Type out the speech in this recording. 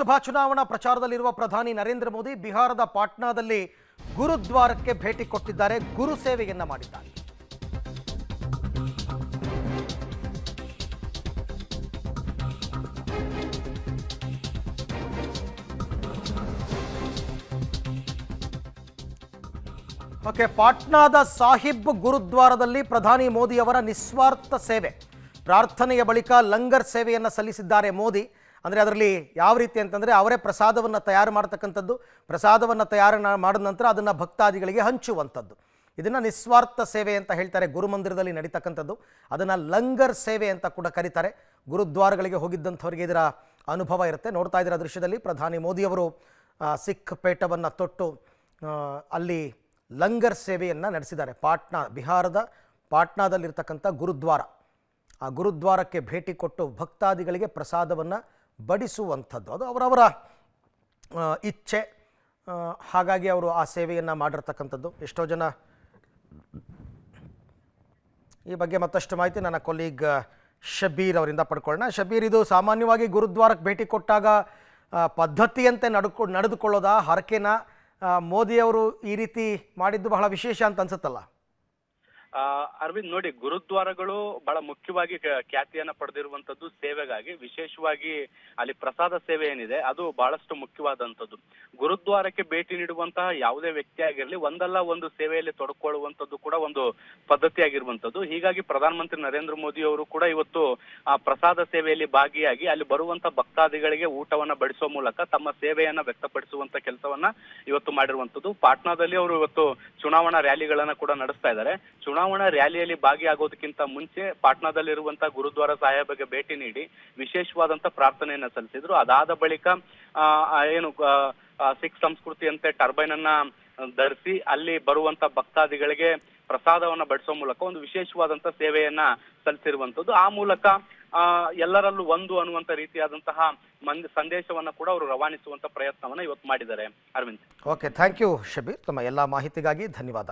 ಲೋಕಸಭಾ ಚುನಾವಣಾ ಪ್ರಚಾರದಲ್ಲಿರುವ ಪ್ರಧಾನಿ ನರೇಂದ್ರ ಮೋದಿ ಬಿಹಾರದ ಪಾಟ್ನಾದಲ್ಲಿ ಗುರುದ್ವಾರಕ್ಕೆ ಭೇಟಿ ಕೊಟ್ಟಿದ್ದಾರೆ. ಗುರು ಸೇವೆಯನ್ನ ಮಾಡಿದ್ದಾರೆ. ಓಕೆ, ಪಾಟ್ನಾದ ಸಾಹಿಬ್ ಗುರುದ್ವಾರದಲ್ಲಿ ಪ್ರಧಾನಿ ಮೋದಿ ಅವರ ನಿಸ್ವಾರ್ಥ ಸೇವೆ, ಪ್ರಾರ್ಥನೆಯ ಬಳಿಕ ಲಂಗರ್ ಸೇವೆಯನ್ನು ಸಲ್ಲಿಸಿದ್ದಾರೆ ಮೋದಿ. ಅಂದರೆ ಅದರಲ್ಲಿ ಯಾವ ರೀತಿ ಅಂತಂದರೆ ಅವರೇ ಪ್ರಸಾದವನ್ನು ತಯಾರು ಮಾಡ್ತಕ್ಕಂಥದ್ದು, ಪ್ರಸಾದವನ್ನು ತಯಾರು ಮಾಡಿದ ನಂತರ ಅದನ್ನು ಭಕ್ತಾದಿಗಳಿಗೆ ಹಂಚುವಂಥದ್ದು. ಇದನ್ನು ನಿಸ್ವಾರ್ಥ ಸೇವೆ ಅಂತ ಹೇಳ್ತಾರೆ. ಗುರುಮಂದಿರದಲ್ಲಿ ನಡೀತಕ್ಕಂಥದ್ದು ಅದನ್ನು ಲಂಗರ್ ಸೇವೆ ಅಂತ ಕೂಡ ಕರೀತಾರೆ. ಗುರುದ್ವಾರಗಳಿಗೆ ಹೋಗಿದ್ದಂಥವರಿಗೆ ಇದರ ಅನುಭವ ಇರುತ್ತೆ. ನೋಡ್ತಾ ಇದ್ದೀರ ದೃಶ್ಯದಲ್ಲಿ ಪ್ರಧಾನಿ ಮೋದಿಯವರು ಸಿಖ್ ಪೇಟವನ್ನು ತೊಟ್ಟು ಅಲ್ಲಿ ಲಂಗರ್ ಸೇವೆಯನ್ನು ನಡೆಸಿದ್ದಾರೆ. ಬಿಹಾರದ ಪಾಟ್ನಾದಲ್ಲಿರ್ತಕ್ಕಂಥ ಗುರುದ್ವಾರ, ಆ ಗುರುದ್ವಾರಕ್ಕೆ ಭೇಟಿ ಕೊಟ್ಟು ಭಕ್ತಾದಿಗಳಿಗೆ ಪ್ರಸಾದವನ್ನು ಬಡಿಸುವಂಥದ್ದು ಅದು ಅವರವರ ಇಚ್ಛೆ. ಹಾಗಾಗಿ ಅವರು ಆ ಸೇವೆಯನ್ನು ಮಾಡಿರ್ತಕ್ಕಂಥದ್ದು. ಎಷ್ಟೋ ಜನ ಈ ಬಗ್ಗೆ ಮತ್ತಷ್ಟು ಮಾಹಿತಿ ನನ್ನ ಕೊಲೀಗ್ ಶಬೀರ್ ಅವರಿಂದ ಪಡ್ಕೊಳ್ಳೋಣ. ಶಬೀರ್, ಇದು ಸಾಮಾನ್ಯವಾಗಿ ಗುರುದ್ವಾರಕ್ಕೆ ಭೇಟಿ ಕೊಟ್ಟಾಗ ಪದ್ಧತಿಯಂತೆ ನಡೆದುಕೊಳ್ಳೋದಾ, ಹರಕೆನ ಮೋದಿಯವರು ಈ ರೀತಿ ಮಾಡಿದ್ದು ಬಹಳ ವಿಶೇಷ ಅಂತ ಅನ್ಸುತ್ತಲ್ಲ? ಅರವಿಂದ್, ನೋಡಿ, ಗುರುದ್ವಾರಗಳು ಬಹಳ ಮುಖ್ಯವಾಗಿ ಖ್ಯಾತಿಯನ್ನ ಪಡೆದಿರುವಂತದ್ದು ಸೇವೆಗಾಗಿ. ವಿಶೇಷವಾಗಿ ಅಲ್ಲಿ ಪ್ರಸಾದ ಸೇವೆ ಏನಿದೆ ಅದು ಬಹಳಷ್ಟು ಮುಖ್ಯವಾದಂಥದ್ದು. ಗುರುದ್ವಾರಕ್ಕೆ ಭೇಟಿ ನೀಡುವಂತಹ ಯಾವುದೇ ವ್ಯಕ್ತಿ ಆಗಿರಲಿ ಒಂದಲ್ಲ ಒಂದು ಸೇವೆಯಲ್ಲಿ ತೊಡಕೊಳ್ಳುವಂಥದ್ದು ಕೂಡ ಒಂದು ಪದ್ಧತಿ ಆಗಿರುವಂತದ್ದು. ಹೀಗಾಗಿ ಪ್ರಧಾನಮಂತ್ರಿ ನರೇಂದ್ರ ಮೋದಿ ಅವರು ಕೂಡ ಇವತ್ತು ಆ ಪ್ರಸಾದ ಸೇವೆಯಲ್ಲಿ ಭಾಗಿಯಾಗಿ ಅಲ್ಲಿ ಬರುವಂತ ಭಕ್ತಾದಿಗಳಿಗೆ ಊಟವನ್ನ ಬಡಿಸುವ ಮೂಲಕ ತಮ್ಮ ಸೇವೆಯನ್ನ ವ್ಯಕ್ತಪಡಿಸುವಂತ ಕೆಲಸವನ್ನ ಇವತ್ತು ಮಾಡಿರುವಂತದ್ದು. ಪಾಟ್ನಾದಲ್ಲಿ ಅವರು ಇವತ್ತು ಚುನಾವಣಾ ರ್ಯಾಲಿಗಳನ್ನ ಕೂಡ ನಡೆಸ್ತಾ ಇದ್ದಾರೆ. ಚುನಾವಣಾ ರ್ಯಾಲಿಯಲ್ಲಿ ಭಾಗಿಯಾಗೋದಕ್ಕಿಂತ ಮುಂಚೆ ಪಾಟ್ನಾದಲ್ಲಿರುವಂತಹ ಗುರುದ್ವಾರ ಸಾಹೇಬ್ಗೆ ಭೇಟಿ ನೀಡಿ ವಿಶೇಷವಾದಂತ ಪ್ರಾರ್ಥನೆಯನ್ನ ಸಲ್ಲಿಸಿದ್ರು. ಅದಾದ ಬಳಿಕ ಏನು ಸಿಖ್ ಸಂಸ್ಕೃತಿಯಂತೆ ಟರ್ಬೈನ್ ಅನ್ನ ಧರಿಸಿ ಅಲ್ಲಿ ಬರುವಂತ ಭಕ್ತಾದಿಗಳಿಗೆ ಪ್ರಸಾದವನ್ನ ಬಡಿಸೋ ಮೂಲಕ ಒಂದು ವಿಶೇಷವಾದಂತ ಸೇವೆಯನ್ನ ಸಲ್ಲಿಸಿರುವಂತದ್ದು. ಆ ಮೂಲಕ ಎಲ್ಲರಲ್ಲೂ ಒಂದು ಅನ್ನುವಂತ ರೀತಿಯಾದಂತಹ ಸಂದೇಶವನ್ನ ಕೂಡ ಅವರು ರವಾನಿಸುವಂತ ಪ್ರಯತ್ನವನ್ನ ಇವತ್ತು ಮಾಡಿದ್ದಾರೆ. Aravind. Okay, thank you Shabbir. ತಮ್ಮ ಎಲ್ಲ ಮಾಹಿತಿಗಾಗಿ ಧನ್ಯವಾದ.